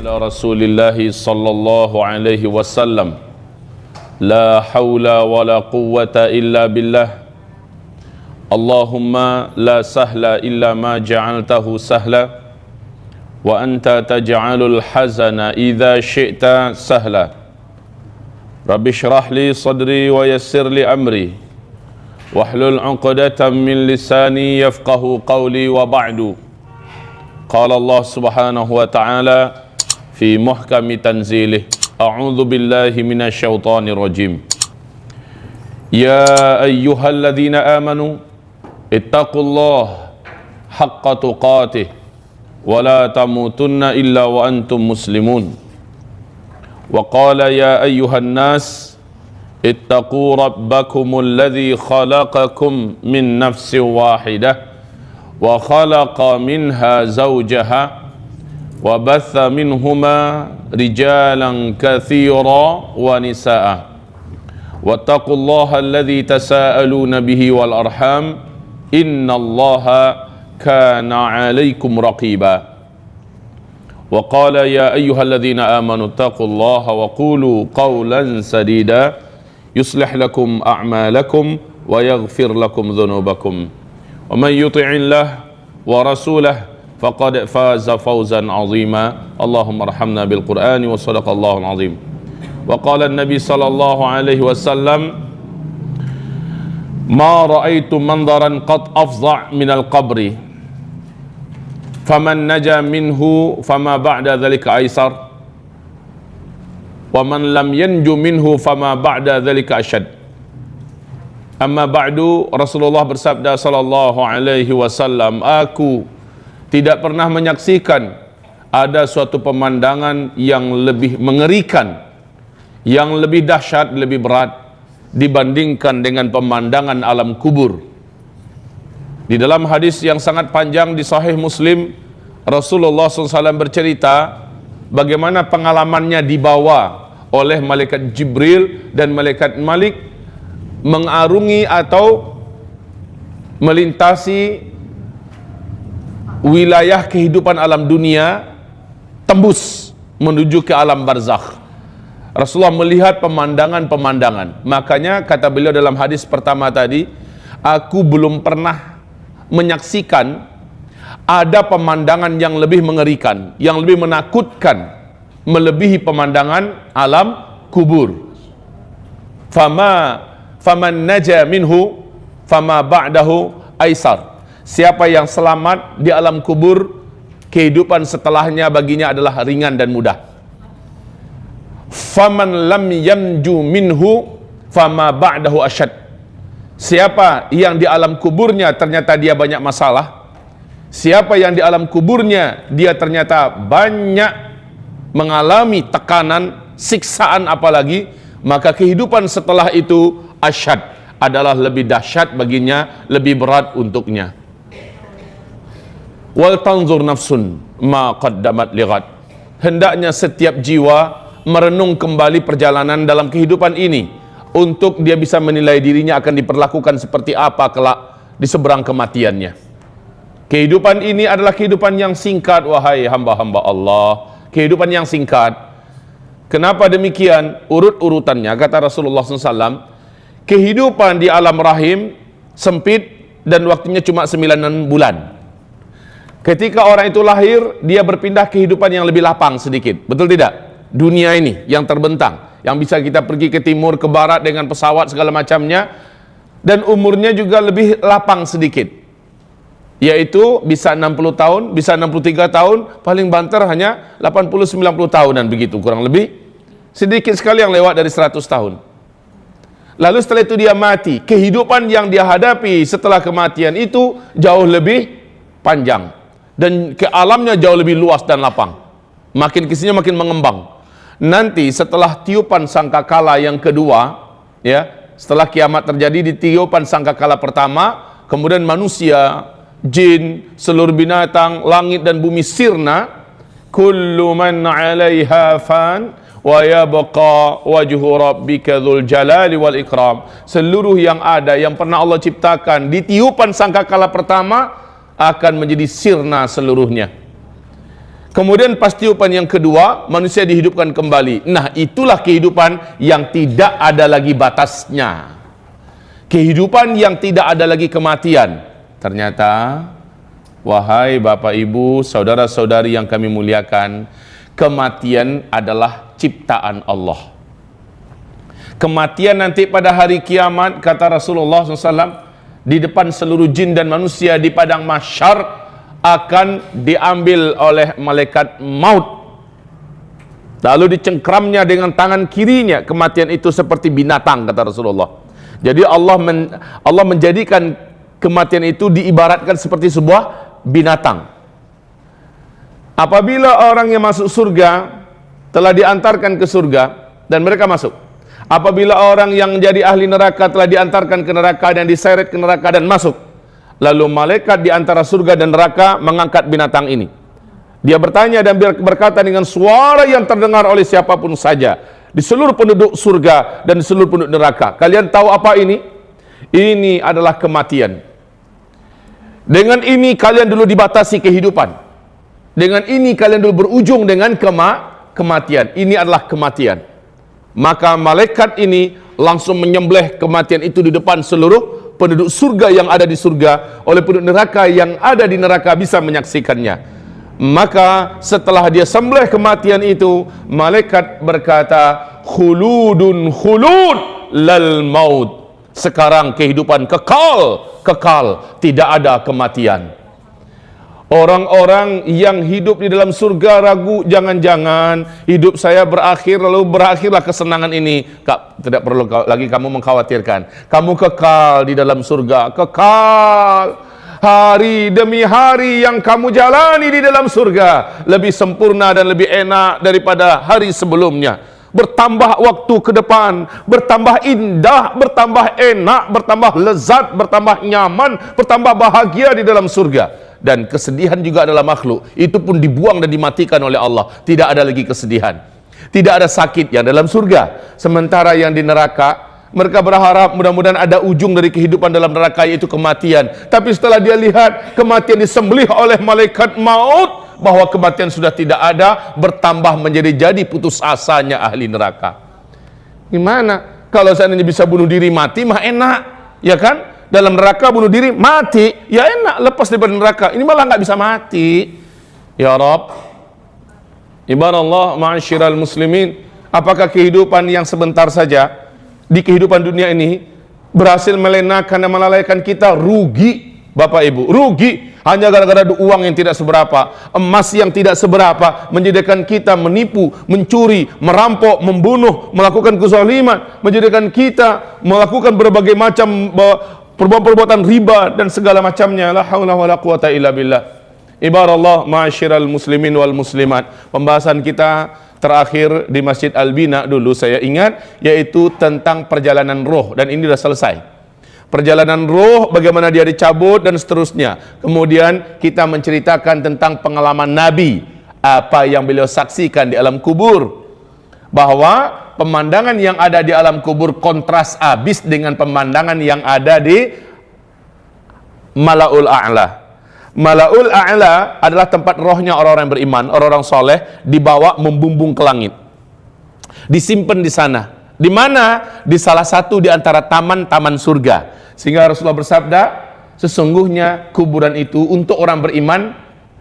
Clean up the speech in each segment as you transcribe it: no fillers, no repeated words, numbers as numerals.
على رسول الله صلى الله عليه وسلم لا حول ولا قوة إلا بالله اللهم لا سهل إلا ما جعلته سهلا وأنت تجعل الحزن إذا شئت سهلا رب اشرح لي صدري ويسر لي أمري واحلل عقدة من لساني يفقه قولي وبعد قال الله سبحانه وتعالى في محكم تنزيله أعوذ بالله من الشيطان الرجيم يا أيها الذين آمنوا اتقوا الله حق تقاته ولا تموتن إلا وأنتم مسلمون وقال يا أيها الناس اتقوا ربكم الذي خلقكم من نفس واحدة وخلق منها زوجها وبث منهما رجالا كثيرا ونساء واتقوا الله الذي تساءلون به والأرحام إن الله كان عليكم رقيبا وقال يا أيها الذين آمنوا اتقوا الله وقولوا قولا سديدا يصلح لكم أعمالكم ويغفر لكم ذنوبكم ومن يطع الله ورسوله فقد فاز فوزا عظيما اللهم ارحمنا بالقرآن وصدق الله العظيم وقال النبي صلى الله عليه وسلم ما رأيت منظرا قد أفظع من القبر فمن نجا منه فما بعد ذلك أيسر ومن لم ينجو منه فما بعد ذلك أشد amma ba'du. Rasulullah bersabda sallallahu alaihi wasallam, aku tidak pernah menyaksikan ada suatu pemandangan yang lebih mengerikan, yang lebih dahsyat, lebih berat dibandingkan dengan pemandangan alam kubur. Di dalam hadis yang sangat panjang di Sahih Muslim, Rasulullah SAW bercerita bagaimana pengalamannya dibawa oleh malaikat Jibril dan malaikat Malik mengarungi atau melintasi wilayah kehidupan alam dunia, tembus menuju ke alam barzakh. Rasulullah melihat pemandangan-pemandangan. Makanya kata beliau dalam hadis pertama tadi, aku belum pernah menyaksikan ada pemandangan yang lebih mengerikan, yang lebih menakutkan, melebihi pemandangan alam kubur. Faman naja minhu fama ba'dahu aisar. Siapa yang selamat di alam kubur, kehidupan setelahnya baginya adalah ringan dan mudah. Faman lam yanju minhu fama ba'dahu asyad. Siapa yang di alam kuburnya ternyata dia banyak masalah, siapa yang di alam kuburnya dia ternyata banyak mengalami tekanan, siksaan apalagi, maka kehidupan setelah itu asyad, adalah lebih dahsyat baginya, lebih berat untuknya. Wal tanzur nafsun ma qaddamat lighad. Hendaknya setiap jiwa merenung kembali perjalanan dalam kehidupan ini, untuk dia bisa menilai dirinya akan diperlakukan seperti apa kelak di seberang kematiannya. Kehidupan ini adalah kehidupan yang singkat, wahai hamba-hamba Allah. Kehidupan yang singkat. Kenapa demikian? Urut-urutannya, kata Rasulullah SAW, kehidupan di alam rahim sempit dan waktunya cuma 9 bulan. Ketika orang itu lahir, dia berpindah kehidupan yang lebih lapang sedikit. Betul tidak? Dunia ini yang terbentang, yang bisa kita pergi ke timur, ke barat dengan pesawat segala macamnya, dan umurnya juga lebih lapang sedikit. Yaitu bisa 60 tahun, bisa 63 tahun, paling banter hanya 80-90 tahunan begitu, kurang lebih. Sedikit sekali yang lewat dari 100 tahun. Lalu setelah itu dia mati. Kehidupan yang dia hadapi setelah kematian itu jauh lebih panjang, dan ke alamnya jauh lebih luas dan lapang. Makin kesini makin mengembang. Nanti setelah tiupan sangkakala yang kedua, ya, setelah kiamat terjadi, di tiupan sangkakala pertama, kemudian manusia, jin, seluruh binatang, langit dan bumi sirna. Kullu man 'alaiha fan wa yabqa wajhu rabbika dzul jalali wal ikram. Seluruh yang ada, yang pernah Allah ciptakan di tiupan sangkakala pertama akan menjadi sirna seluruhnya. Kemudian pas tiupan yang kedua, manusia dihidupkan kembali. Nah, itulah kehidupan yang tidak ada lagi batasnya. Kehidupan yang tidak ada lagi kematian. Ternyata, wahai Bapak Ibu, saudara-saudari yang kami muliakan, kematian adalah ciptaan Allah. Kematian nanti pada hari kiamat, kata Rasulullah SAW, di depan seluruh jin dan manusia di padang mahsyar akan diambil oleh malaikat maut, lalu dicengkramnya dengan tangan kirinya. Kematian itu seperti binatang, kata Rasulullah. Jadi Allah menjadikan kematian itu diibaratkan seperti sebuah binatang. Apabila orang yang masuk surga telah diantarkan ke surga dan mereka masuk, apabila orang yang menjadi ahli neraka telah diantarkan ke neraka dan diseret ke neraka dan masuk, lalu malaikat di antara surga dan neraka mengangkat binatang ini. Dia bertanya dan berkata dengan suara yang terdengar oleh siapapun saja di seluruh penduduk surga dan di seluruh penduduk neraka, kalian tahu apa ini? Ini adalah kematian. Dengan ini kalian dulu dibatasi kehidupan. Dengan ini kalian dulu berujung dengan kematian. Ini adalah kematian. Maka malaikat ini langsung menyembelih kematian itu di depan seluruh penduduk surga yang ada di surga, oleh penduduk neraka yang ada di neraka bisa menyaksikannya. Maka setelah dia sembelih kematian itu, malaikat berkata, khuludun khulud lal maut. Sekarang kehidupan kekal, tidak ada kematian. Orang-orang yang hidup di dalam surga ragu, jangan-jangan hidup saya berakhir lalu berakhirlah kesenangan ini. Tidak perlu lagi kamu mengkhawatirkan. Kamu kekal di dalam surga, kekal. Hari demi hari yang kamu jalani di dalam surga lebih sempurna dan lebih enak daripada hari sebelumnya. Bertambah waktu ke depan, bertambah indah, bertambah enak, bertambah lezat, bertambah nyaman, bertambah bahagia di dalam surga. Dan kesedihan juga adalah makhluk, itu pun dibuang dan dimatikan oleh Allah. Tidak ada lagi kesedihan, tidak ada sakit yang dalam surga. Sementara yang di neraka, mereka berharap mudah-mudahan ada ujung dari kehidupan dalam neraka, yaitu kematian. Tapi setelah dia lihat kematian disembelih oleh malaikat maut, bahwa kematian sudah tidak ada, bertambah menjadi putus asanya ahli neraka. Gimana? Kalau seandainya bisa bunuh diri mati mah enak, ya kan? Dalam neraka bunuh diri mati, ya enak, lepas dari neraka. Ini malah nggak bisa mati. Ya Rabb, ibadallah ma'asyiral muslimin, apakah kehidupan yang sebentar saja di kehidupan dunia ini berhasil melenakan dan melalaikan kita? Rugi, Bapak Ibu, rugi. Hanya gara-gara uang yang tidak seberapa, emas yang tidak seberapa, menjadikan kita menipu, mencuri, merampok, membunuh, melakukan kezaliman, menjadikan kita melakukan berbagai macam perbuatan riba dan segala macamnya. La haula wala quwata illa billah. Ibarallah ma'asyiral muslimin wal muslimat. Pembahasan kita terakhir di Masjid Al-Bina dulu saya ingat, yaitu tentang perjalanan roh, dan ini sudah selesai. Perjalanan roh, bagaimana dia dicabut dan seterusnya. Kemudian kita menceritakan tentang pengalaman Nabi, apa yang beliau saksikan di alam kubur, bahwa pemandangan yang ada di alam kubur kontras habis dengan pemandangan yang ada di Malaul A'la. Malaul A'la adalah tempat rohnya orang-orang yang beriman, orang-orang soleh, dibawa membumbung ke langit, disimpan di sana. Di mana? Di salah satu di antara taman-taman surga. Sehingga Rasulullah bersabda, sesungguhnya kuburan itu untuk orang beriman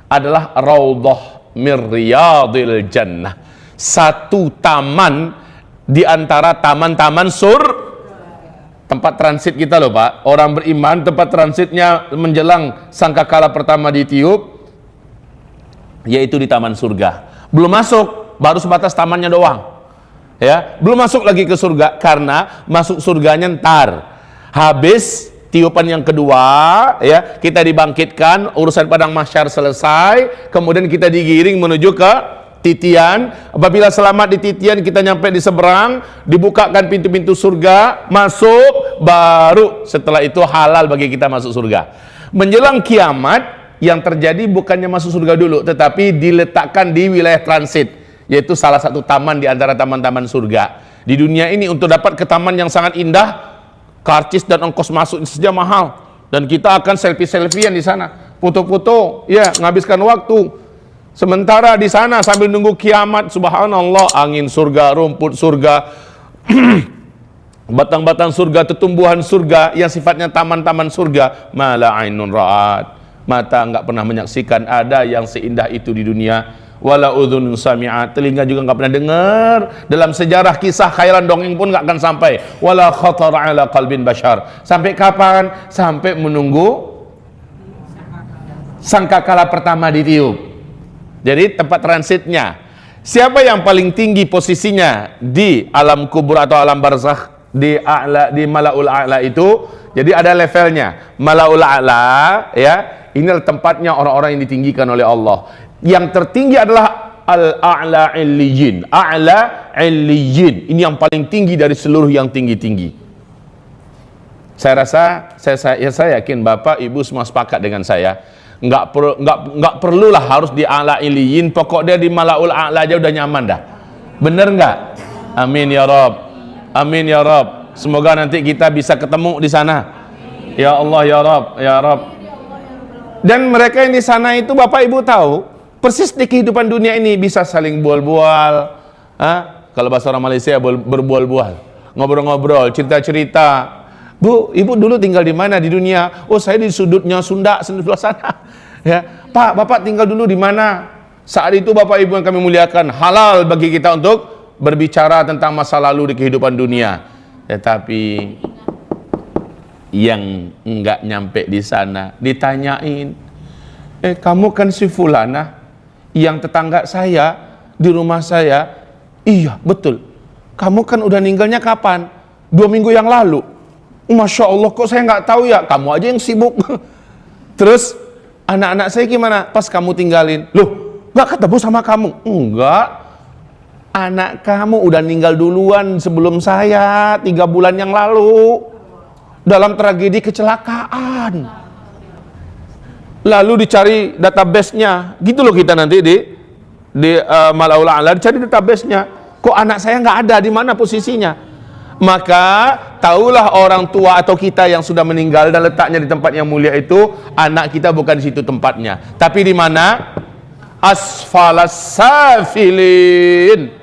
adalah raudhah mir riyadil jannah, satu taman di antara taman-taman tempat transit kita loh Pak. Orang beriman tempat transitnya menjelang sangkakala pertama ditiup, yaitu di taman surga. Belum masuk, baru sebatas tamannya doang, ya, belum masuk lagi ke surga, karena masuk surganya ntar habis tiupan yang kedua, ya, kita dibangkitkan, urusan padang mahsyar selesai, kemudian kita digiring menuju ke titian. Apabila selamat di titian, kita nyampe di seberang, dibukakan pintu-pintu surga, masuk, baru setelah itu halal bagi kita masuk surga. Menjelang kiamat, yang terjadi bukannya masuk surga dulu, tetapi diletakkan di wilayah transit, yaitu salah satu taman di antara taman-taman surga. Di dunia ini untuk dapat ke taman yang sangat indah, karcis dan ongkos masuk saja mahal, dan kita akan selfie-selfiean di sana, foto-foto, ya, menghabiskan waktu. Sementara di sana sambil nunggu kiamat, subhanallah, angin surga, rumput surga, batang-batang surga, tumbuhan surga yang sifatnya taman-taman surga, mala ainun ra'at, mata enggak pernah menyaksikan ada yang seindah itu di dunia, wala udhunun sami'at, telinga juga enggak pernah dengar, dalam sejarah kisah khayalan dongeng pun enggak akan sampai, wala khatar ala qalbin bashar. Sampai kapan? Sampai menunggu sangkakala pertama ditiup. Jadi tempat transitnya, siapa yang paling tinggi posisinya di alam kubur atau alam barzakh, di a'la, di malaul a'la itu. Jadi ada levelnya. Malaul a'la, ya, inilah tempatnya orang-orang yang ditinggikan oleh Allah. Yang tertinggi adalah al-a'la illiyin. A'la illiyin, ini yang paling tinggi dari seluruh yang tinggi-tinggi. Saya rasa, saya yakin Bapak Ibu semua sepakat dengan saya. Nggak perlulah harus di a'la iliyin, pokok dia di malaul a'la aja udah nyaman dah. Bener nggak? Amin ya Rabb, amin ya Rabb. Semoga nanti kita bisa ketemu di sana, ya Allah ya Rabb, ya Rabb. Dan mereka yang di sana itu Bapak Ibu tahu persis di kehidupan dunia ini bisa saling bual-bual, kalau bahasa orang Malaysia berbual-bual, ngobrol-ngobrol, cerita-cerita. Bu, ibu dulu tinggal di mana di dunia? Oh, saya di sudutnya Sunda, sebelah sana. Ya, Pak, Bapak tinggal dulu di mana? Saat itu Bapak Ibu yang kami muliakan, halal bagi kita untuk berbicara tentang masa lalu di kehidupan dunia. Tetapi yang enggak nyampe di sana ditanyain, kamu kan si fulana yang tetangga saya di rumah saya. Iya, betul. Kamu kan udah ninggalnya kapan? 2 minggu yang lalu. Masya Allah, kok saya nggak tahu ya? Kamu aja yang sibuk. Terus anak-anak saya gimana? Pas kamu tinggalin, loh, nggak ketemu sama kamu? Enggak. Anak kamu udah meninggal duluan sebelum saya 3 bulan yang lalu dalam tragedi kecelakaan. Lalu dicari database-nya, gitu loh kita nanti di Malaul A'la dicari database-nya. Kok anak saya nggak ada? Di mana posisinya? Maka tahulah orang tua atau kita yang sudah meninggal dan letaknya di tempat yang mulia itu, anak kita bukan di situ tempatnya, tapi di mana? Asfalas safilin.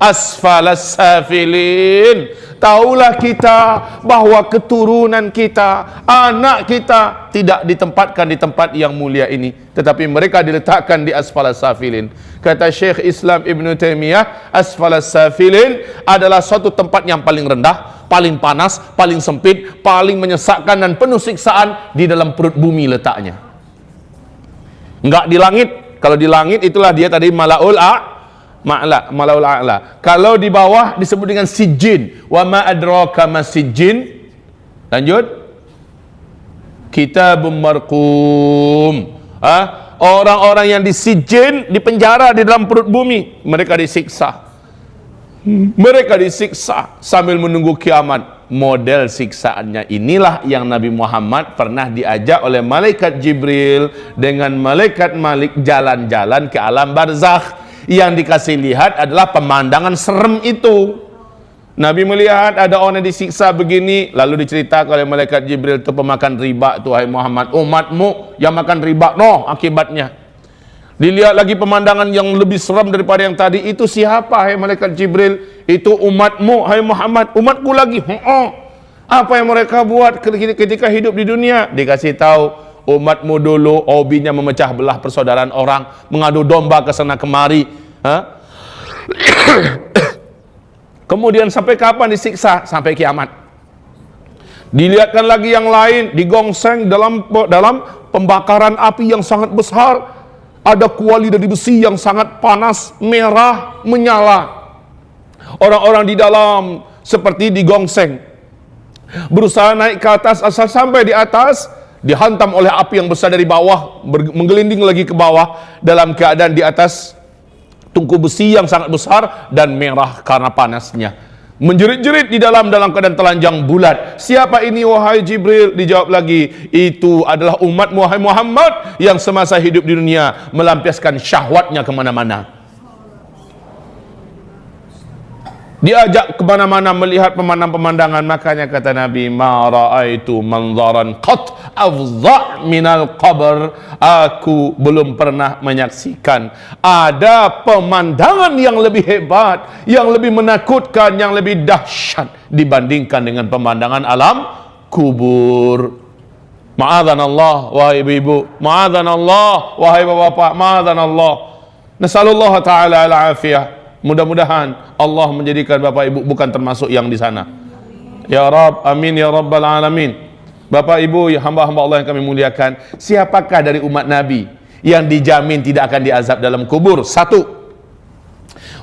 Asfalas safilin. Tahulah kita bahwa keturunan kita, anak kita tidak ditempatkan di tempat yang mulia ini, tetapi mereka diletakkan di asfalas safilin. Kata Syekh Islam Ibn Taimiyah, asfalas safilin adalah suatu tempat yang paling rendah, paling panas, paling sempit, paling menyesakkan dan penuh siksaan, di dalam perut bumi letaknya. Enggak di langit. Kalau di langit itulah dia tadi malaul a'la. Kalau di bawah disebut dengan sijjin. Wa ma adraka ma sijjin. Lanjut. Kitabun marqum. Orang-orang yang disijjin, di penjara di dalam perut bumi, mereka disiksa. Mereka disiksa sambil menunggu kiamat. Model siksaannya inilah yang Nabi Muhammad pernah diajak oleh malaikat Jibril dengan malaikat Malik jalan-jalan ke alam barzakh. Yang dikasih lihat adalah pemandangan serem itu. Nabi melihat ada orang yang disiksa begini, lalu diceritakan oleh malaikat Jibril, itu pemakan riba tuh, hai Muhammad, umatmu yang makan riba, akibatnya. Dilihat lagi pemandangan yang lebih seram daripada yang tadi. Itu siapa, hai malaikat Jibril? Itu umatmu, hai Muhammad. Umatku lagi. Apa yang mereka buat ketika hidup di dunia? Dikasih tahu, umatmu dulu hobinya memecah belah persaudaraan orang, mengadu domba ke sana kemari. Kemudian sampai kapan disiksa? Sampai kiamat. Dilihatkan lagi yang lain, digongseng dalam pembakaran api yang sangat besar. Ada kuali dari besi yang sangat panas, merah, menyala. Orang-orang di dalam seperti digongseng, berusaha naik ke atas, asal sampai di atas dihantam oleh api yang besar dari bawah, menggelinding lagi ke bawah dalam keadaan di atas tungku besi yang sangat besar dan merah karena panasnya. Menjerit-jerit di dalam keadaan telanjang bulat. Siapa ini wahai Jibril? Dijawab lagi, itu adalah umat wahai Muhammad yang semasa hidup di dunia melampiaskan syahwatnya kemana-mana. diajak kemana-mana melihat pemandangan-pemandangan. Makanya kata Nabi, ma ra'aitu manzaran qat afdha minal qabr. Aku belum pernah menyaksikan ada pemandangan yang lebih hebat, yang lebih menakutkan, yang lebih dahsyat dibandingkan dengan pemandangan alam kubur. Ma'adzanallah wahai ibu-ibu, ma'adzanallah wahai bapak-bapak, ma'adzanallah. Nasallallahu ta'ala al-afiyah. Mudah-mudahan Allah menjadikan Bapak Ibu bukan termasuk yang di sana. Ya Rabb, amin ya Rabbal alamin. Bapak Ibu, ya hamba-hamba Allah yang kami muliakan, siapakah dari umat Nabi yang dijamin tidak akan diazab dalam kubur? Satu,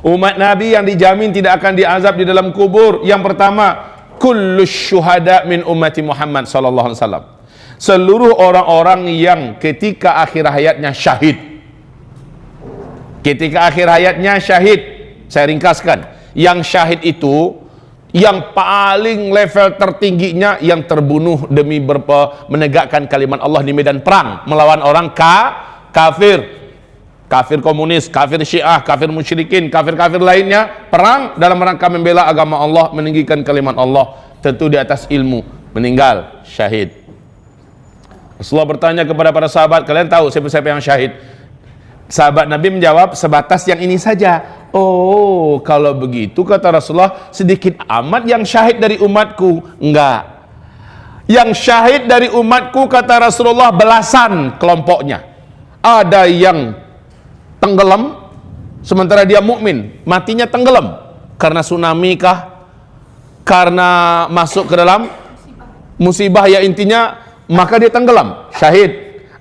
umat Nabi yang dijamin tidak akan diazab di dalam kubur. Yang pertama, kullus syuhada min ummati Muhammad sallallahu alaihi wasallam. Seluruh orang-orang yang ketika akhir hayatnya syahid. Ketika akhir hayatnya syahid. Saya ringkaskan, yang syahid itu yang paling level tertingginya yang terbunuh demi menegakkan kalimat Allah di medan perang melawan orang kafir komunis, kafir Syiah, kafir musyrikin, kafir-kafir lainnya, perang dalam rangka membela agama Allah, meninggikan kalimat Allah, tentu di atas ilmu, meninggal syahid. Rasulullah bertanya kepada para sahabat, kalian tahu siapa-siapa yang syahid? Sahabat Nabi menjawab, sebatas yang ini saja. Oh, kalau begitu kata Rasulullah, sedikit amat yang syahid dari umatku. Enggak, yang syahid dari umatku kata Rasulullah belasan kelompoknya. Ada yang tenggelam sementara dia mukmin, matinya tenggelam karena tsunami kah, karena masuk ke dalam musibah, ya intinya maka dia tenggelam, syahid.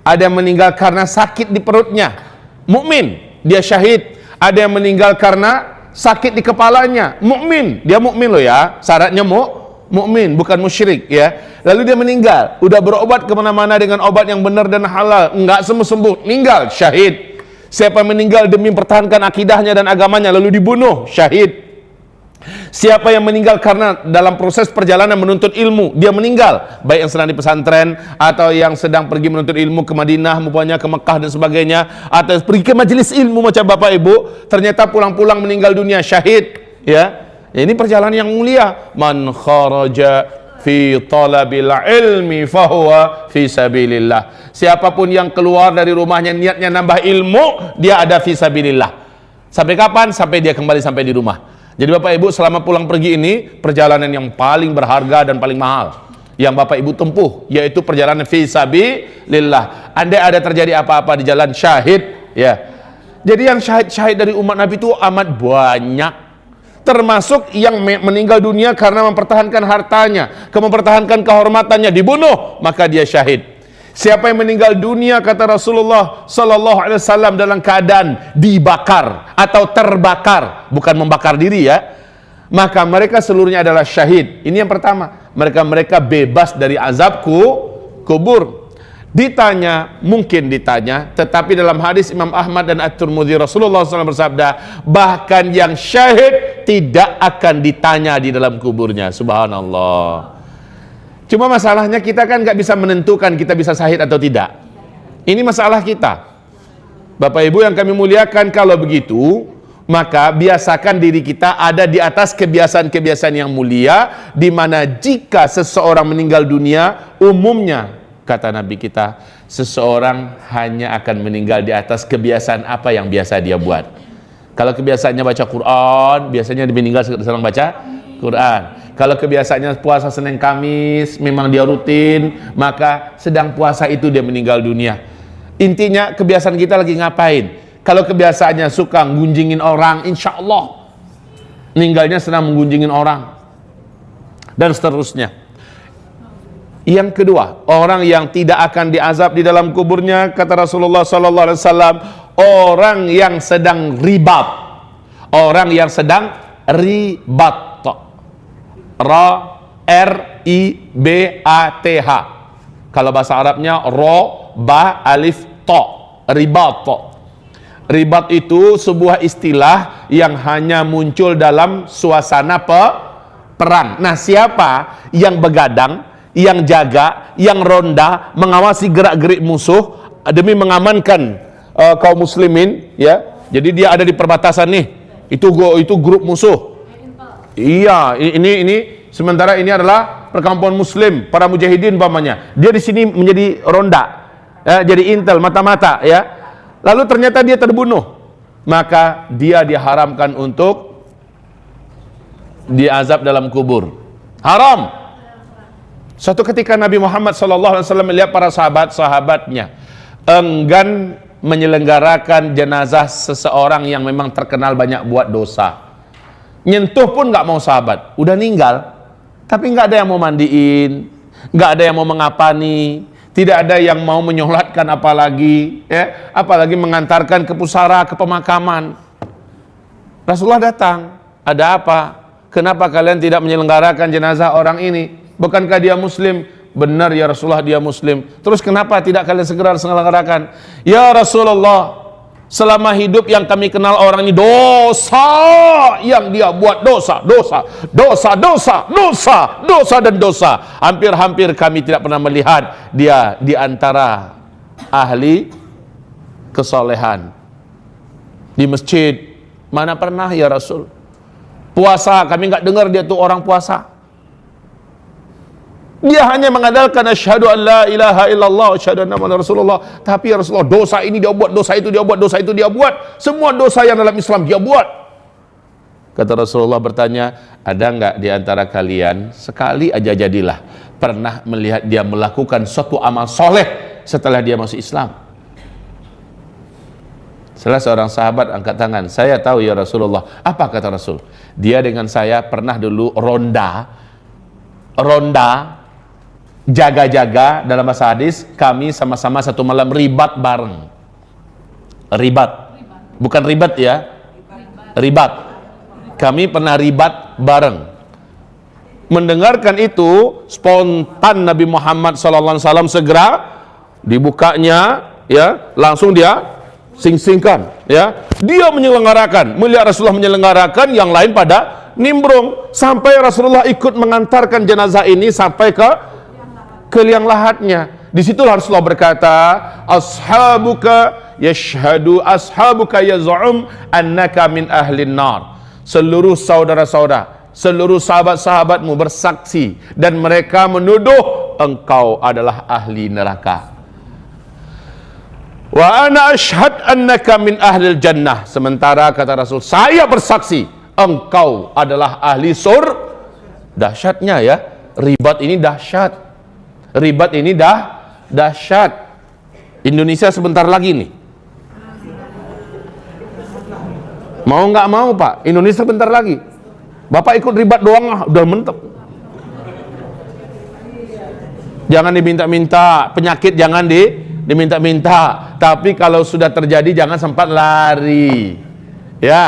Ada yang meninggal karena sakit di perutnya, mukmin, dia syahid. Ada yang meninggal karena sakit di kepalanya, mukmin, dia mukmin loh ya, syaratnya mukmin, bukan musyrik ya. Lalu dia meninggal, udah berobat kemana-mana dengan obat yang benar dan halal, enggak sembuh-sembuh, meninggal, syahid. Siapa yang meninggal demi mempertahankan akidahnya dan agamanya lalu dibunuh, syahid. Siapa yang meninggal karena dalam proses perjalanan menuntut ilmu, dia meninggal, baik yang sedang di pesantren atau yang sedang pergi menuntut ilmu ke Madinah, mupanya ke Mekah dan sebagainya, atau pergi ke majelis ilmu macam Bapak Ibu, ternyata pulang-pulang meninggal dunia, syahid ya. Ini perjalanan yang mulia. Man kharaja fi talabil ilmi fahuwa fi sabilillah. Siapapun yang keluar dari rumahnya niatnya nambah ilmu, dia ada fi sabilillah. Sampai kapan? Sampai dia kembali sampai di rumah. Jadi Bapak Ibu selama pulang pergi ini perjalanan yang paling berharga dan paling mahal yang Bapak Ibu tempuh, yaitu perjalanan fi sabilillah. Andai ada terjadi apa-apa di jalan, syahid ya. Jadi yang syahid dari umat Nabi itu amat banyak, termasuk yang meninggal dunia karena mempertahankan hartanya, mempertahankan kehormatannya, dibunuh, maka dia syahid. Siapa yang meninggal dunia kata Rasulullah sallallahu alaihi wasallam dalam keadaan dibakar atau terbakar, bukan membakar diri ya, maka mereka seluruhnya adalah syahid. Ini yang pertama, mereka bebas dari azab kubur. Mungkin ditanya, tetapi dalam hadis Imam Ahmad dan At-Tirmidzi Rasulullah SAW bersabda, bahkan yang syahid tidak akan ditanya di dalam kuburnya. Subhanallah. Cuma masalahnya kita kan nggak bisa menentukan kita bisa syahid atau tidak. Ini masalah kita. Bapak Ibu yang kami muliakan, kalau begitu maka biasakan diri kita ada di atas kebiasaan-kebiasaan yang mulia, di mana jika seseorang meninggal dunia, umumnya kata Nabi kita, seseorang hanya akan meninggal di atas kebiasaan apa yang biasa dia buat. Kalau kebiasaannya baca Quran, biasanya dia meninggal sedang baca Quran. Kalau kebiasaannya puasa Senin Kamis, memang dia rutin, maka sedang puasa itu dia meninggal dunia. Intinya kebiasaan kita lagi ngapain? Kalau kebiasaannya suka ngunjingin orang, insya Allah meninggalnya sedang menggunjingin orang, dan seterusnya. Yang kedua, orang yang tidak akan diazab di dalam kuburnya kata Rasulullah SAW, orang yang sedang ribat, orang yang sedang ribat. R-I-B-A-T-H. Kalau bahasa Arabnya ro, ba, alif, to, ribat. Ribat itu sebuah istilah yang hanya muncul dalam suasana perang. Nah, siapa yang begadang, yang jaga, yang ronda, mengawasi gerak-gerik musuh demi mengamankan kaum muslimin, ya. Jadi dia ada di perbatasan nih. Itu grup musuh. Iya, ini sementara ini adalah perkampungan muslim, para mujahidin umpamanya. Dia di sini menjadi ronda, jadi intel mata-mata ya. Lalu ternyata dia terbunuh. Maka dia diharamkan untuk diazab dalam kubur. Haram. Suatu ketika Nabi Muhammad SAW melihat para sahabat-sahabatnya enggan menyelenggarakan jenazah seseorang yang memang terkenal banyak buat dosa. Nyentuh pun nggak mau sahabat, udah meninggal, tapi nggak ada yang mau mandiin, nggak ada yang mau mengapani, tidak ada yang mau menyolatkan apalagi, ya, apalagi mengantarkan ke pusara, ke pemakaman. Rasulullah datang, ada apa? Kenapa kalian tidak menyelenggarakan jenazah orang ini? Bukankah dia muslim? Benar ya Rasulullah, dia muslim. Terus kenapa tidak kalian segera selenggarakan? Ya Rasulullah, selama hidup yang kami kenal orang ini dosa yang dia buat, dosa dan dosa. Hampir-hampir kami tidak pernah melihat dia di antara ahli kesolehan. Di masjid mana pernah ya Rasul? Puasa kami nggak dengar dia tuh orang puasa. Dia hanya mengandalkan asyhadu an la ilaha illallah asyhadu anna muhammadar rasulullah. Tapi ya Rasulullah, dosa ini dia buat, dosa itu dia buat, dosa itu dia buat. Semua dosa yang dalam Islam dia buat. Kata Rasulullah bertanya, ada nggak di antara kalian sekali aja jadilah pernah melihat dia melakukan suatu amal soleh setelah dia masuk Islam? Salah seorang sahabat angkat tangan, saya tahu ya Rasulullah. Apa kata Rasul? Dia dengan saya pernah dulu ronda, jaga-jaga, dalam bahasa hadis kami sama-sama satu malam ribat bareng. Ribat, bukan ribat ya, ribat. Kami pernah ribat bareng. Mendengarkan itu, spontan Nabi Muhammad SAW segera dibukanya, ya, langsung dia sing-singkan, ya. Dia menyelenggarakan, melihat Rasulullah menyelenggarakan, yang lain pada nimbrung, sampai Rasulullah ikut mengantarkan jenazah ini sampai ke liang lahatnya. Di situ Rasulullah berkata, ashabuka yashhadu ashabuka yaz'um annaka min ahlin nar. Seluruh saudara-saudara, seluruh sahabat-sahabatmu bersaksi dan mereka menuduh engkau adalah ahli neraka. Wa ana ashhad annaka min ahlil jannah. Sementara kata Rasul, saya bersaksi engkau adalah ahli surga. Dahsyatnya ya, ribat ini dahsyat. Ribat ini dahsyat. Indonesia sebentar lagi nih. Mau nggak mau Pak, Indonesia sebentar lagi. Bapak ikut ribat doang udah mentep. Jangan diminta-minta, penyakit jangan diminta-minta. Tapi kalau sudah terjadi jangan sempat lari. Ya,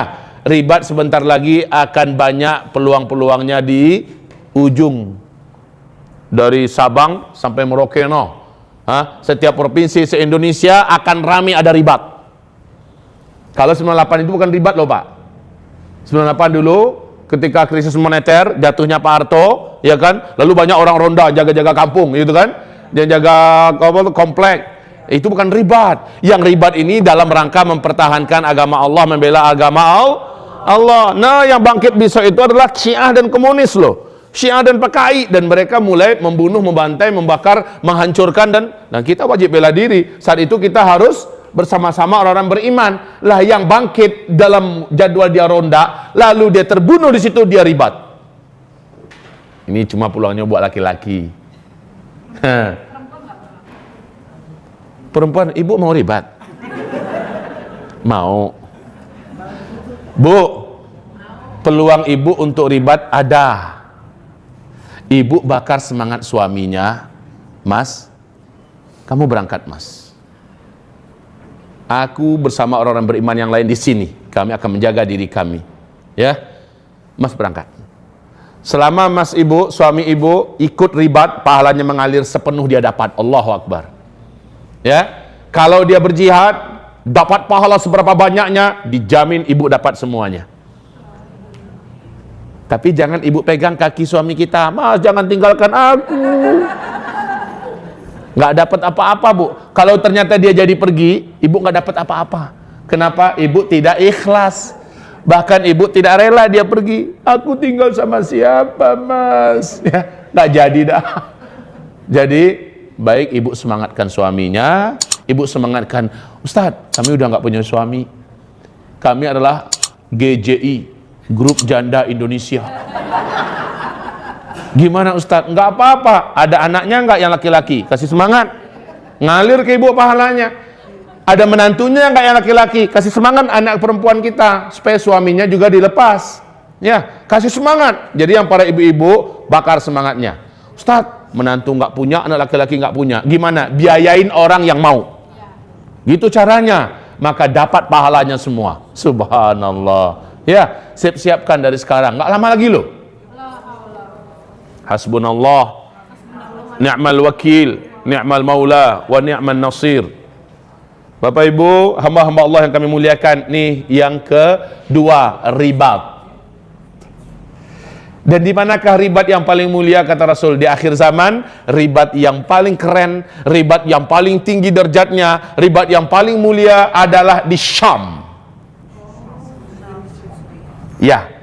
ribat sebentar lagi akan banyak peluang-peluangnya di ujung. Dari Sabang sampai Merauke, setiap provinsi se-Indonesia akan ramai ada ribat. Kalau 98 itu bukan ribat loh Pak. 98 dulu ketika krisis moneter, jatuhnya Pak Harto, ya kan, lalu banyak orang ronda jaga-jaga kampung, gitu kan, dia jaga komplek. Itu bukan ribat. Yang ribat ini dalam rangka mempertahankan agama Allah, membela agama Allah. Nah, yang bangkit besok itu adalah Syiah dan komunis loh. Syiah dan PKI, dan mereka mulai membunuh, membantai, membakar, menghancurkan, dan kita wajib bela diri. Saat itu kita harus bersama-sama orang-orang beriman. Lah yang bangkit dalam jadwal dia ronda, lalu dia terbunuh di situ, dia ribat. Ini cuma peluangnya buat laki-laki. Perempuan, ibu mau ribat? Mau. Bu, peluang ibu untuk ribat ada. Ibu bakar semangat suaminya, Mas, kamu berangkat Mas. Aku bersama orang-orang beriman yang lain di sini, kami akan menjaga diri kami. Ya, Mas berangkat. Selama Mas ibu, suami ibu ikut ribat, pahalanya mengalir sepenuh dia dapat. Allahu Akbar. Ya, kalau dia berjihad, dapat pahala seberapa banyaknya, dijamin ibu dapat semuanya. Tapi jangan ibu pegang kaki suami kita, Mas jangan tinggalkan aku. Nggak dapat apa-apa Bu. Kalau ternyata dia jadi pergi, ibu nggak dapat apa-apa. Kenapa? Ibu tidak ikhlas. Bahkan ibu tidak rela dia pergi. Aku tinggal sama siapa, Mas? Ya, nggak jadi dah. Jadi baik ibu semangatkan suaminya, ibu semangatkan, Ustadz, kami udah nggak punya suami. Kami adalah GJI, Grup Janda Indonesia. Gimana Ustadz? Nggak apa-apa. Ada anaknya nggak yang laki-laki? Kasih semangat. Ngalir ke ibu pahalanya. Ada menantunya nggak yang laki-laki? Kasih semangat anak perempuan kita supaya suaminya juga dilepas. Ya, kasih semangat. Jadi yang para ibu-ibu bakar semangatnya. Ustadz, menantu nggak punya, anak laki-laki nggak punya. Gimana? Biayain orang yang mau. Gitu caranya. Maka dapat pahalanya semua. Subhanallah. Ya, siap-siapkan dari sekarang. Nggak lama lagi loh. Hasbunallah, ni'mal wakil, ni'mal maula, wa ni'man nasir. Bapak Ibu, hamba-hamba Allah yang kami muliakan, nih yang kedua, ribat. Dan di manakah ribat yang paling mulia kata Rasul? Di akhir zaman, ribat yang paling keren, ribat yang paling tinggi derajatnya, ribat yang paling mulia adalah di Syam. Ya.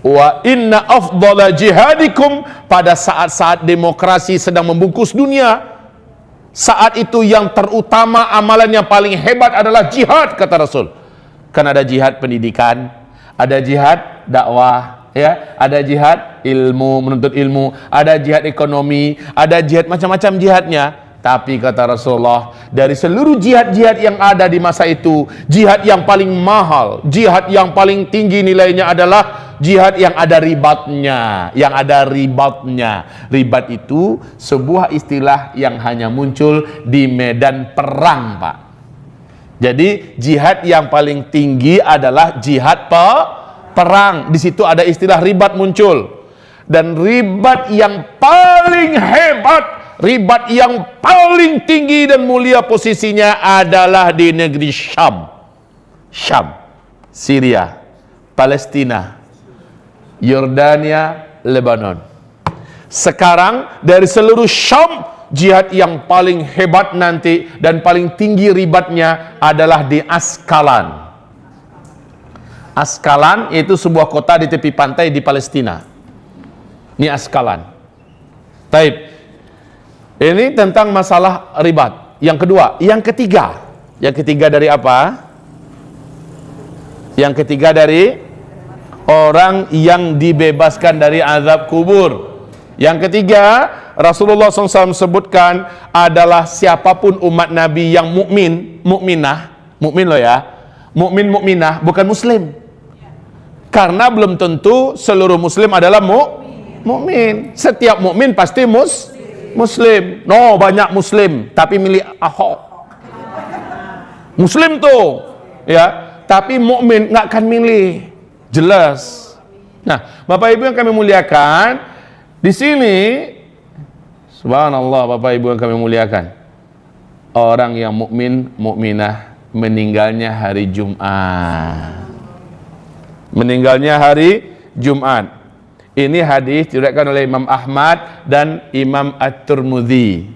Wa inna afdala jihadikum, pada saat-saat demokrasi sedang membungkus dunia, saat itu yang terutama amalan yang paling hebat adalah jihad kata Rasul. Kan ada jihad pendidikan, ada jihad dakwah, ya, ada jihad ilmu, menuntut ilmu, ada jihad ekonomi, ada jihad macam-macam jihadnya. Tapi kata Rasulullah, dari seluruh jihad-jihad yang ada di masa itu, jihad yang paling mahal, jihad yang paling tinggi nilainya adalah jihad yang ada ribatnya, yang ada ribatnya. Ribat itu sebuah istilah yang hanya muncul di medan perang, Pak. Jadi jihad yang paling tinggi adalah jihad perang. Di situ ada istilah ribat muncul. Dan ribat yang paling hebat, ribat yang paling tinggi dan mulia posisinya adalah di negeri Syam. Syam, Syria, Palestina, Yordania, Lebanon. Sekarang dari seluruh Syam, jihad yang paling hebat nanti dan paling tinggi ribatnya adalah di Askalan. Askalan itu sebuah kota di tepi pantai di Palestina. Ini Askalan. Taib. Ini tentang masalah ribat. Yang kedua, yang ketiga dari apa? Yang ketiga dari orang yang dibebaskan dari azab kubur. Yang ketiga, Rasulullah SAW sebutkan adalah siapapun umat Nabi yang mukmin, mukminah, mukmin loh ya, mukmin mukminah, bukan muslim. Karena belum tentu seluruh muslim adalah mukmin. Setiap mukmin pasti muslim. No, banyak muslim tapi milih Ahok. Muslim tuh, ya, tapi mukmin nggak akan milih. Jelas. Nah, Bapak Ibu yang kami muliakan, di sini subhanallah, Bapak Ibu yang kami muliakan, orang yang mukmin mukminah meninggalnya hari Jumat. Meninggalnya hari Jumat. Ini hadis diriwayatkan oleh Imam Ahmad dan Imam At-Tirmidzi.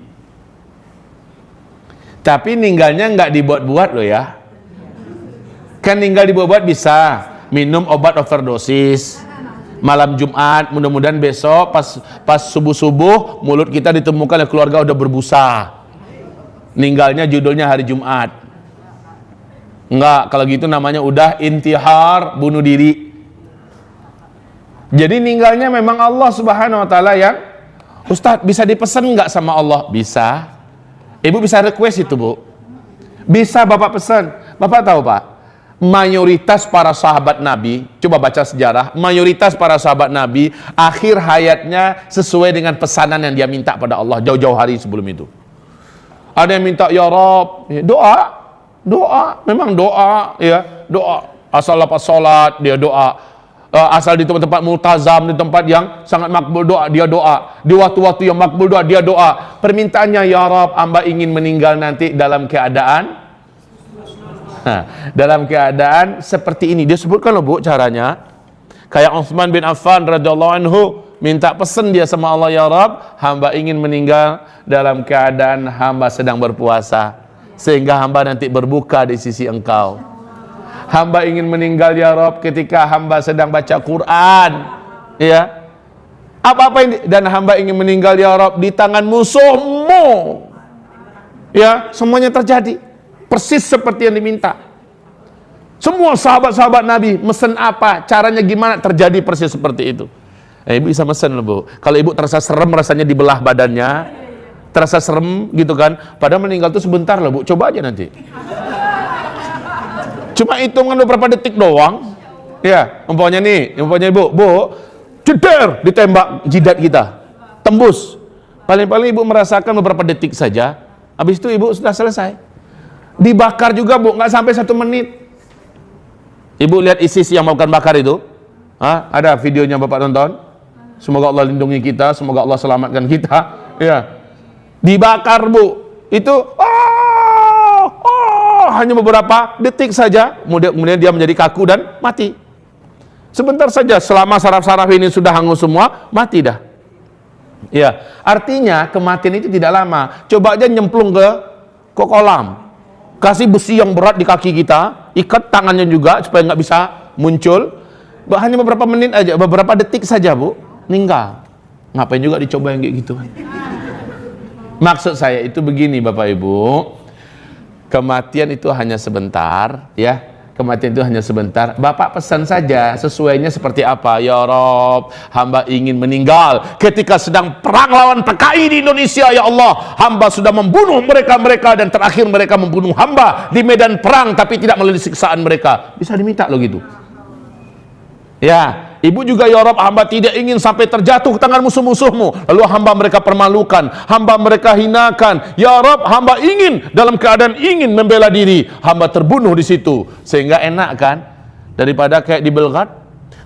Tapi ninggalnya nggak dibuat-buat loh ya. Kan ninggal dibuat-buat bisa. Minum obat overdosis malam Jumat, mudah-mudahan besok pas subuh-subuh mulut kita ditemukan oleh keluarga udah berbusa. Ninggalnya judulnya hari Jumat. Enggak, kalau gitu namanya udah intihar, bunuh diri. Jadi ninggalnya memang Allah Subhanahu wa taala yang, Ustadz bisa dipesan nggak sama Allah? Bisa. Ibu bisa request itu, Bu. Bisa Bapak pesan. Bapak tahu, Pak? Mayoritas para sahabat Nabi, coba baca sejarah, mayoritas para sahabat Nabi akhir hayatnya sesuai dengan pesanan yang dia minta pada Allah jauh-jauh hari sebelum itu. Ada yang minta, ya Rabb, doa, memang doa, ya, doa. Asal lepas sholat dia doa, asal di tempat-tempat multazam, di tempat yang sangat makbul doa, dia doa. Di waktu-waktu yang makbul doa, dia doa. Permintaannya, ya Rabb, hamba ingin meninggal nanti dalam keadaan seperti ini. Dia sebutkan loh, Bu, caranya. Kayak Utsman bin Affan radhiyallahu anhu minta pesan dia sama Allah, ya Rabb, hamba ingin meninggal dalam keadaan hamba sedang berpuasa, sehingga hamba nanti berbuka di sisi Engkau. Hamba ingin meninggal ya Rob ketika hamba sedang baca Quran, ya. Apa-apa ini, dan hamba ingin meninggal ya Rob di tangan musuhmu. Ya, semuanya terjadi persis seperti yang diminta. Semua sahabat-sahabat Nabi mesen apa, caranya gimana, terjadi persis seperti itu. Ibu bisa mesen loh, Bu. Kalau ibu terasa serem rasanya dibelah badannya, terasa serem gitu kan, padahal meninggal tuh sebentar loh, Bu. Coba aja nanti. Cuma hitungan beberapa detik doang. Ya, umpamanya nih, umpamanya ibu, ceder, ditembak jidat kita, tembus. Paling-paling ibu merasakan beberapa detik saja, habis itu ibu sudah selesai. Dibakar juga, Bu, nggak sampai 1 menit. Ibu lihat ISIS yang melakukan bakar itu, ada videonya Bapak tonton. Semoga Allah lindungi kita, semoga Allah selamatkan kita. Ya, dibakar, Bu, itu hanya beberapa detik saja, kemudian dia menjadi kaku dan mati. Sebentar saja, selama saraf-saraf ini sudah hangus semua, mati dah. Ya, artinya kematian itu tidak lama. Coba aja nyemplung ke kolam, kasih besi yang berat di kaki kita, ikat tangannya juga supaya nggak bisa muncul. Hanya beberapa menit aja, beberapa detik saja, Bu, meninggal. Ngapain juga dicoba yang kayak gitu? Maksud saya itu begini, Bapak Ibu, kematian itu hanya sebentar, ya. Kematian itu hanya sebentar. Bapak pesan saja sesuainya seperti apa. Ya Rob, hamba ingin meninggal ketika sedang perang lawan PKI di Indonesia. Ya Allah, hamba sudah membunuh mereka dan terakhir mereka membunuh hamba di medan perang, tapi tidak melalui siksaan mereka. Bisa diminta loh gitu. Ya, ibu juga, ya Rob, hamba tidak ingin sampai terjatuh ke tangan musuh-musuhmu, lalu hamba mereka permalukan, hamba mereka hinakan. Ya Rob, hamba ingin, dalam keadaan ingin membela diri, hamba terbunuh di situ. Sehingga enak kan, daripada kayak di Belgrad,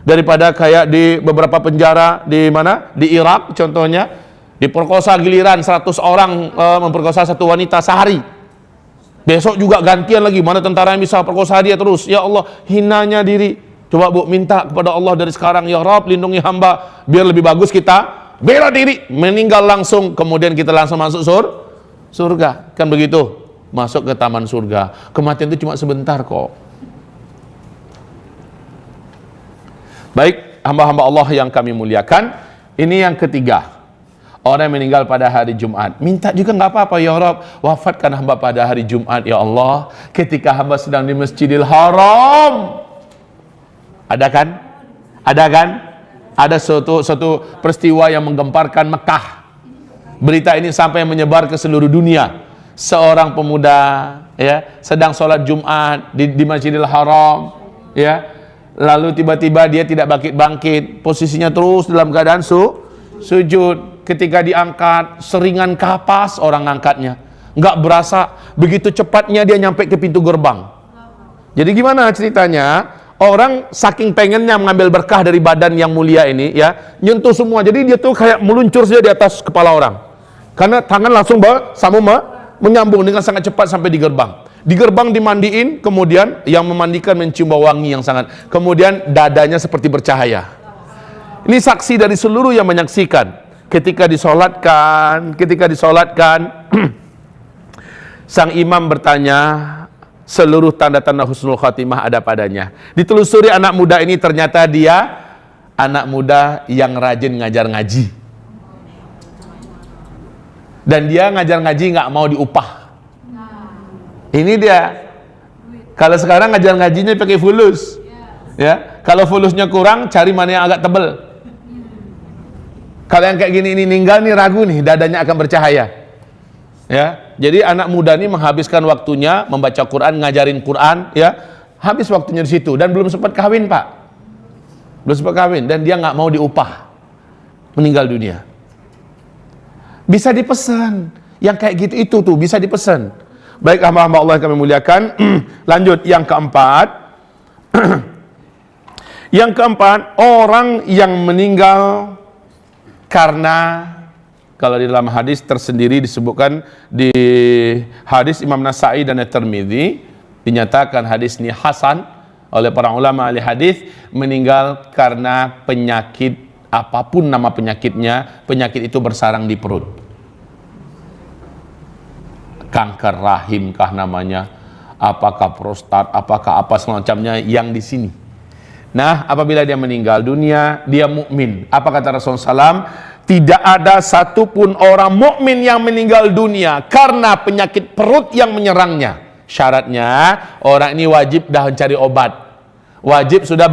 daripada kayak di beberapa penjara di mana, di Irak contohnya, diperkosa giliran 100 orang memperkosa satu wanita sehari. Besok juga gantian lagi, mana tentara yang bisa perkosa dia terus. Ya Allah, hinanya diri. Coba, Bu, minta kepada Allah dari sekarang, ya Rob, lindungi hamba, biar lebih bagus kita bela diri, meninggal langsung, kemudian kita langsung masuk surga. Kan begitu, masuk ke taman surga. Kematian itu cuma sebentar kok. Baik, hamba-hamba Allah yang kami muliakan, ini yang ketiga, orang yang meninggal pada hari Jumat. Minta juga nggak apa-apa, ya Rob, wafatkan hamba pada hari Jumat, ya Allah, ketika hamba sedang di Masjidil Haram. Ada kan? Ada suatu peristiwa yang menggemparkan Mekah. Berita ini sampai menyebar ke seluruh dunia. Seorang pemuda, ya, sedang sholat Jumat di Masjidil Haram, ya. Lalu tiba-tiba dia tidak bangkit-bangkit, posisinya terus dalam keadaan sujud. Ketika diangkat, seringan kapas orang angkatnya. Nggak berasa, begitu cepatnya dia nyampe ke pintu gerbang. Jadi gimana ceritanya? Orang saking pengennya mengambil berkah dari badan yang mulia ini, ya, nyentuh semua. Jadi dia tuh kayak meluncur saja di atas kepala orang. Karena tangan langsung menyambung dengan sangat cepat sampai di gerbang. Di gerbang dimandiin, kemudian yang memandikan mencium bau wangi yang sangat. Kemudian dadanya seperti bercahaya. Ini saksi dari seluruh yang menyaksikan. Ketika disolatkan, sang imam bertanya, seluruh tanda-tanda husnul khatimah ada padanya. Ditelusuri anak muda ini, ternyata dia anak muda yang rajin ngajar ngaji. Dan dia ngajar ngaji nggak mau diupah. Ini dia. Kalau sekarang ngajar ngajinya pakai fulus. Ya, kalau fulusnya kurang, cari mana yang agak tebel. Kalau yang kayak gini ini ninggal nih, ragu nih, dadanya akan bercahaya. Ya, jadi anak muda ini menghabiskan waktunya membaca Quran, ngajarin Quran, ya, habis waktunya di situ dan belum sempat kawin, Pak. Belum sempat kawin dan dia nggak mau diupah, meninggal dunia. Bisa dipesan, yang kayak gitu itu tuh bisa dipesan. Baik, hamba-hamba Allah yang kami muliakan. Lanjut yang keempat. Yang keempat, orang yang meninggal karena, kalau di dalam hadis tersendiri disebutkan di hadis Imam Nasai dan At-Tirmidzi, dinyatakan hadis ini hasan oleh para ulama ahli hadis, meninggal karena penyakit apapun nama penyakitnya, penyakit itu bersarang di perut. Kanker rahim kah namanya, apakah prostat, apakah apa semacamnya yang di sini. Nah, apabila dia meninggal dunia, dia mukmin. Apa kata Rasulullah SAW? Tidak ada satupun orang mukmin yang meninggal dunia karena penyakit perut yang menyerangnya. Syaratnya orang ini wajib dah mencari obat. Wajib sudah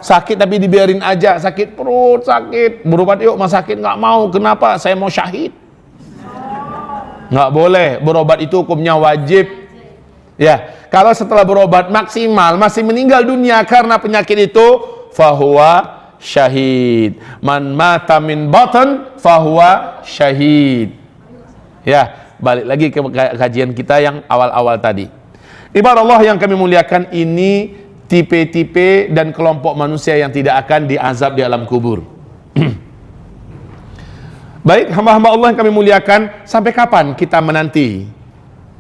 sakit tapi dibiarin aja, sakit perut, sakit, berobat yuk, mas sakit nggak mau. Kenapa? Saya mau syahid. Nggak boleh, berobat itu hukumnya wajib. Ya, kalau setelah berobat maksimal masih meninggal dunia karena penyakit itu, fahuwa syahid. Man mata min batan fahuwa syahid. Ya, balik lagi ke kajian kita yang awal-awal tadi. Ibarat Allah yang kami muliakan, ini tipe-tipe dan kelompok manusia yang tidak akan diazab di alam kubur. Baik, hamba-hamba Allah yang kami muliakan, sampai kapan kita menanti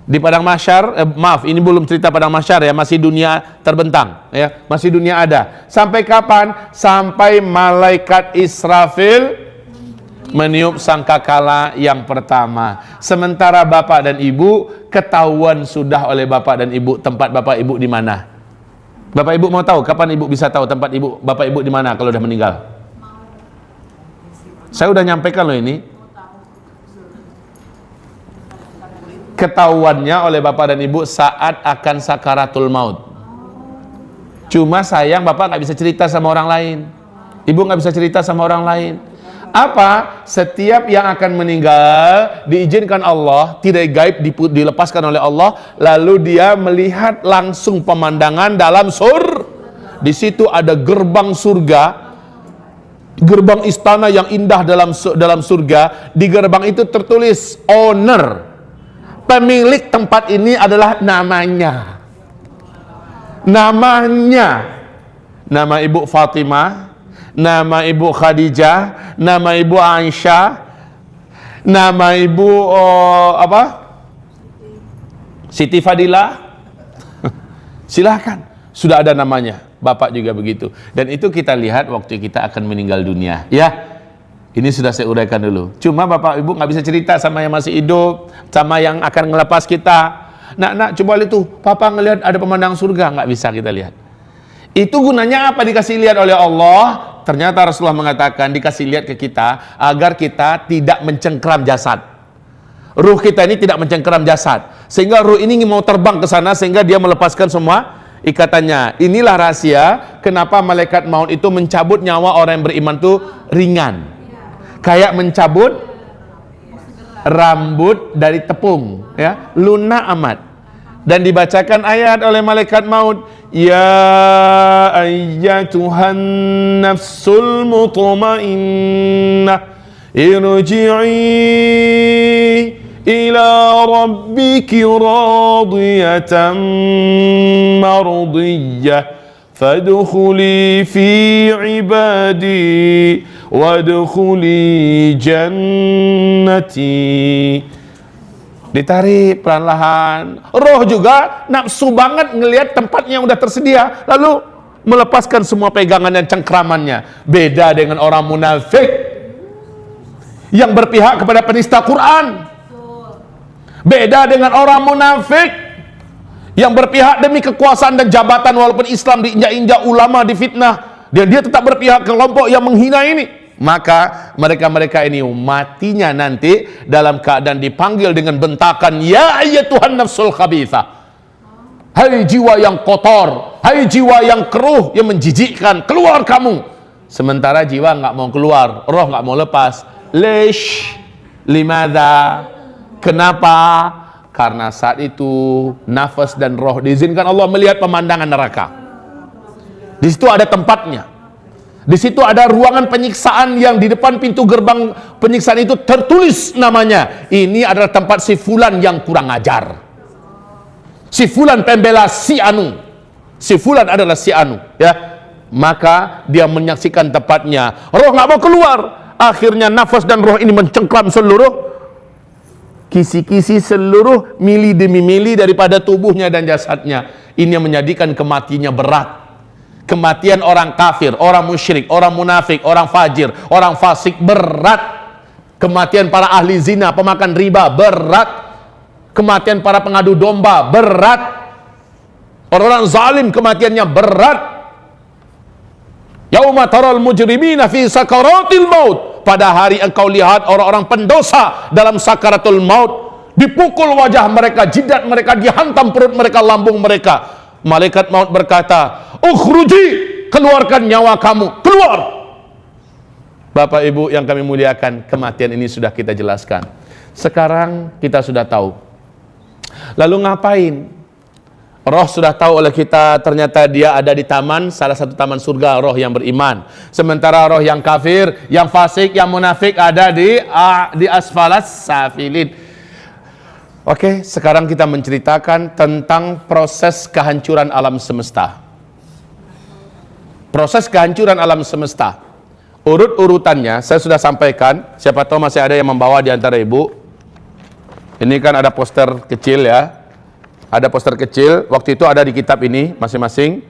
di padang mahsyar? Maaf, ini belum cerita padang mahsyar ya, masih dunia terbentang ya, masih dunia ada. Sampai kapan? Sampai malaikat Israfil meniup sangkakala yang pertama. Sementara bapak dan ibu ketahuan sudah oleh bapak dan ibu tempat bapak ibu di mana. Bapak ibu mau tahu kapan ibu bisa tahu tempat ibu bapak ibu di mana kalau udah meninggal? Saya udah nyampaikan loh ini. Ketahuannya oleh bapak dan ibu saat akan sakaratul maut. Cuma sayang bapak nggak bisa cerita sama orang lain, ibu nggak bisa cerita sama orang lain. Apa? Setiap yang akan meninggal diizinkan Allah, tidak gaib, dilepaskan oleh Allah, lalu dia melihat langsung pemandangan dalam di situ ada gerbang surga, gerbang istana yang indah dalam surga. Di gerbang itu tertulis owner, pemilik tempat ini adalah namanya, nama ibu Fatimah, nama ibu Khadijah, nama ibu Aisyah, nama ibu Siti Fadilah. Silahkan, sudah ada namanya. Bapak juga begitu. Dan itu kita lihat waktu kita akan meninggal dunia. Ya, ini sudah saya uraikan dulu. Cuma bapak ibu nggak bisa cerita sama yang masih hidup, sama yang akan ngelepas kita. Nak, coba lihat tuh, papa ngelihat ada pemandangan surga, nggak bisa kita lihat. Itu gunanya apa dikasih lihat oleh Allah? Ternyata Rasulullah mengatakan dikasih lihat ke kita agar kita tidak mencengkeram jasad. Ruh kita ini tidak mencengkeram jasad, sehingga ruh ini mau terbang ke sana sehingga dia melepaskan semua ikatannya. Inilah rahasia kenapa malaikat maut itu mencabut nyawa orang yang beriman itu ringan, kayak mencabut rambut dari tepung, ya, lunak amat. Dan dibacakan ayat oleh malaikat maut, ya ayyatuhan nafsul mutmainnah irji'i ila rabbiki radiyatan mardiyah fadkhuli fi ibadi wadkhuli jannati. Ditarik perlahan. Roh juga nafsu banget ngelihat tempatnya yang udah tersedia, lalu melepaskan semua pegangan dan cengkramannya. Beda dengan orang munafik yang berpihak kepada penista Quran. Beda dengan orang munafik yang berpihak demi kekuasaan dan jabatan, walaupun Islam diinjak-injak, ulama difitnah, dan dia tetap berpihak ke kelompok yang menghina ini. Maka mereka-mereka ini matinya nanti dalam keadaan dipanggil dengan bentakan, ya ayyatuhan nafsul khabithah, hai jiwa yang kotor, hai jiwa yang keruh, yang menjijikkan, keluar kamu. Sementara jiwa nggak mau keluar, roh nggak mau lepas. Lish limadha, kenapa? Karena saat itu nafas dan roh diizinkan Allah melihat pemandangan neraka. Di situ ada tempatnya. Di situ ada ruangan penyiksaan yang di depan pintu gerbang penyiksaan itu tertulis namanya. Ini adalah tempat si fulan yang kurang ajar. Si fulan pembela si anu. Si fulan adalah si anu, ya. Maka dia menyaksikan tempatnya. Roh nggak mau keluar. Akhirnya nafas dan roh ini mencengkram seluruh kisi-kisi, seluruh mili demi mili daripada tubuhnya dan jasadnya. Ini yang menjadikan kematiannya berat. Kematian orang kafir, orang musyrik, orang munafik, orang fajir, orang fasik berat. Kematian para ahli zina, pemakan riba berat. Kematian para pengadu domba berat. Orang-orang zalim kematiannya berat. Yauma taral mujrimina fi sakaratil maut. Pada hari engkau lihat orang-orang pendosa dalam sakaratul maut, dipukul wajah mereka, jidat mereka, dihantam perut mereka, lambung mereka. Malaikat maut berkata, "Ukhruji, keluarkan nyawa kamu, keluar." Bapak Ibu yang kami muliakan, kematian ini sudah kita jelaskan. Sekarang kita sudah tahu. Lalu ngapain? Roh sudah tahu oleh kita, ternyata dia ada di taman, salah satu taman surga, roh yang beriman. Sementara roh yang kafir, yang fasik, yang munafik ada di asfalas safilin. Oke, sekarang kita menceritakan tentang proses kehancuran alam semesta. Proses kehancuran alam semesta. Urut-urutannya saya sudah sampaikan, siapa tahu masih ada yang membawa di antara ibu. Ini kan ada poster kecil ya. Ada poster kecil, waktu itu ada di kitab ini masing-masing.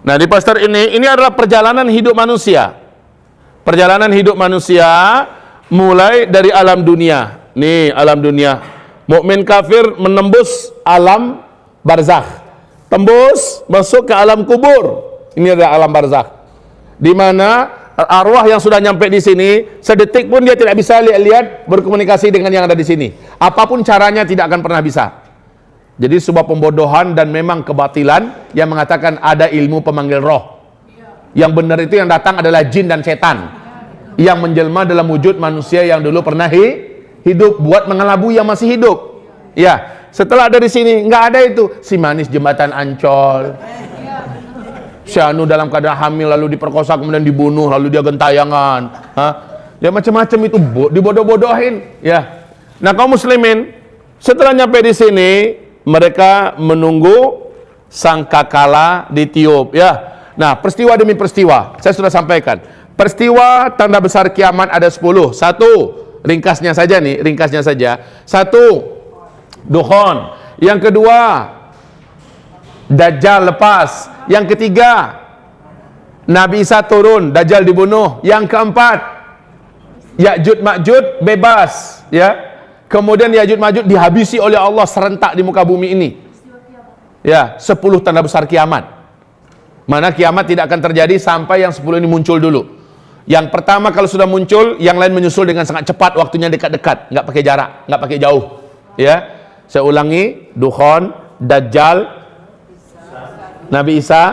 Nah, di poster ini adalah perjalanan hidup manusia. Perjalanan hidup manusia mulai dari alam dunia. Nih, alam dunia. Mukmin kafir menembus alam barzakh. Tembus masuk ke alam kubur. Ini adalah alam barzakh. Di mana arwah yang sudah nyampe di sini, sedetik pun dia tidak bisa lihat berkomunikasi dengan yang ada di sini. Apapun caranya tidak akan pernah bisa. Jadi sebuah pembodohan dan memang kebatilan yang mengatakan ada ilmu pemanggil roh. Yang benar itu yang datang adalah jin dan setan. Yang menjelma dalam wujud manusia yang dulu pernah hidup buat mengelabui yang masih hidup. Ya, setelah ada di sini nggak ada itu. Si manis jembatan Ancol. Si anu dalam keadaan hamil lalu diperkosa kemudian dibunuh lalu dia gentayangan. Ya macam-macam itu dibodoh-bodohin. Ya. Nah kaum muslimin setelah nyampe di sini mereka menunggu sangkakala ditiup. Ya. Nah peristiwa demi peristiwa saya sudah sampaikan. Peristiwa tanda besar kiamat ada 10. Satu, ringkasnya saja nih, ringkasnya saja. Satu, dukhon. Yang kedua, Dajjal lepas. Yang ketiga, Nabi Isa turun, Dajjal dibunuh. Yang keempat, Ya'jud Ma'jud bebas, ya. Kemudian Ya'jud Ma'jud dihabisi oleh Allah serentak di muka bumi ini. Ya, 10 tanda besar kiamat. Mana kiamat tidak akan terjadi sampai yang 10 ini muncul dulu. Yang pertama kalau sudah muncul, yang lain menyusul dengan sangat cepat, waktunya dekat-dekat, nggak pakai jarak, nggak pakai jauh. Ya, saya ulangi, Dukhon, Dajjal, Nabi Isa,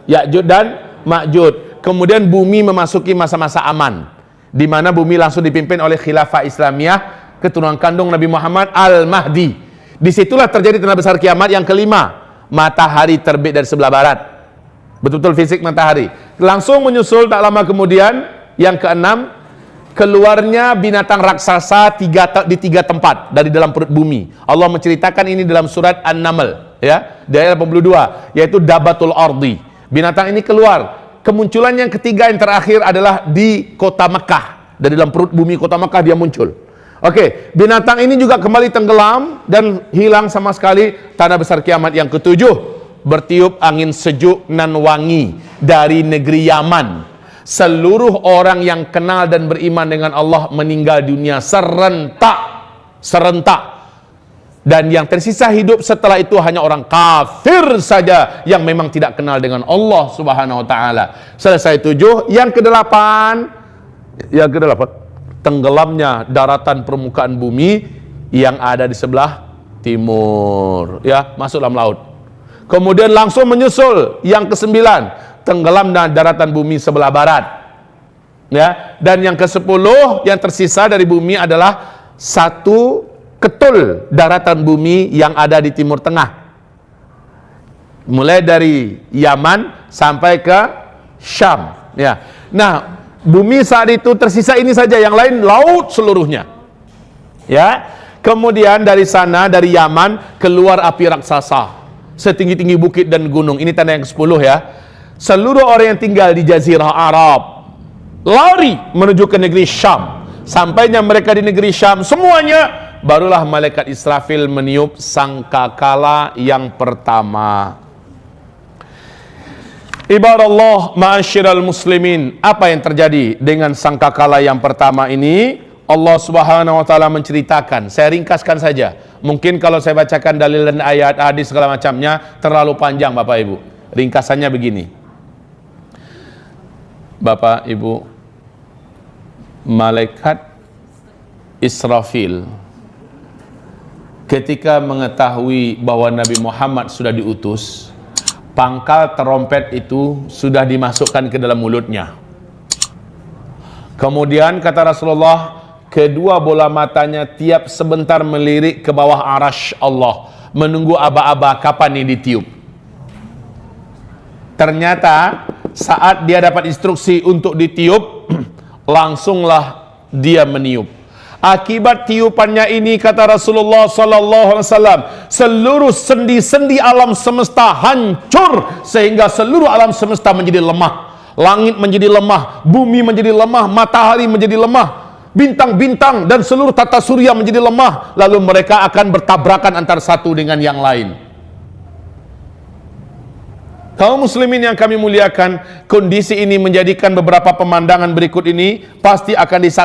Ya'jud dan Ma'jud. Kemudian bumi memasuki masa-masa aman, di mana bumi langsung dipimpin oleh khilafah Islamiyah, keturunan kandung Nabi Muhammad Al-Mahdi. Disitulah terjadi tanda besar kiamat yang kelima, matahari terbit dari sebelah barat. Betul-betul fisik matahari. Langsung menyusul tak lama kemudian yang keenam, keluarnya binatang raksasa di tiga tempat dari dalam perut bumi. Allah menceritakan ini dalam surat An-Naml, ya, di ayat 82, yaitu Dabatul Ardi. Binatang ini keluar. Kemunculan yang ketiga yang terakhir adalah di kota Mekah. Dari dalam perut bumi kota Mekah dia muncul. Oke, binatang ini juga kembali tenggelam dan hilang sama sekali. Tanda besar kiamat yang ketujuh, bertiup angin sejuk nan wangi dari negeri Yaman. Seluruh orang yang kenal dan beriman dengan Allah meninggal dunia serentak. Dan yang tersisa hidup setelah itu hanya orang kafir saja yang memang tidak kenal dengan Allah Subhanahu wa taala. Selesai 7, yang kedelapan, tenggelamnya daratan permukaan bumi yang ada di sebelah timur, ya, masuk dalam laut. Kemudian langsung menyusul yang ke-9, tenggelamnya daratan bumi sebelah barat. Ya, dan yang ke-10 yang tersisa dari bumi adalah satu ketul daratan bumi yang ada di timur tengah. Mulai dari Yaman sampai ke Syam, ya. Nah, bumi saat itu tersisa ini saja, yang lain laut seluruhnya. Ya. Kemudian dari sana, dari Yaman keluar api raksasa setinggi-tinggi bukit dan gunung. Ini tanda yang ke-10 ya. Seluruh orang yang tinggal di Jazirah Arab lari menuju ke negeri Syam. Sampainya mereka di negeri Syam, semuanya barulah malaikat Israfil meniup sangkakala yang pertama. Ibadallah ma'asyiral muslimin, apa yang terjadi dengan sangkakala yang pertama ini? Allah Subhanahu wa taala menceritakan, saya ringkaskan saja. Mungkin kalau saya bacakan dalil dan ayat, hadis segala macamnya terlalu panjang Bapak Ibu. Ringkasannya begini. Bapak Ibu, malaikat Israfil ketika mengetahui bahwa Nabi Muhammad sudah diutus, pangkal terompet itu sudah dimasukkan ke dalam mulutnya. Kemudian kata Rasulullah, kedua bola matanya tiap sebentar melirik ke bawah arasy Allah, menunggu aba-aba kapan ini ditiup. Ternyata saat dia dapat instruksi untuk ditiup, langsunglah dia meniup. Akibat tiupannya ini, kata Rasulullah sallallahu alaihi wasallam, seluruh sendi-sendi alam semesta hancur sehingga seluruh alam semesta menjadi lemah. Langit menjadi lemah, bumi menjadi lemah, matahari menjadi lemah, bintang-bintang dan seluruh tata surya menjadi lemah, lalu mereka akan bertabrakan antara satu dengan yang lain. Kaum muslimin yang kami muliakan, kondisi ini menjadikan beberapa pemandangan berikut ini pasti akan disaksikan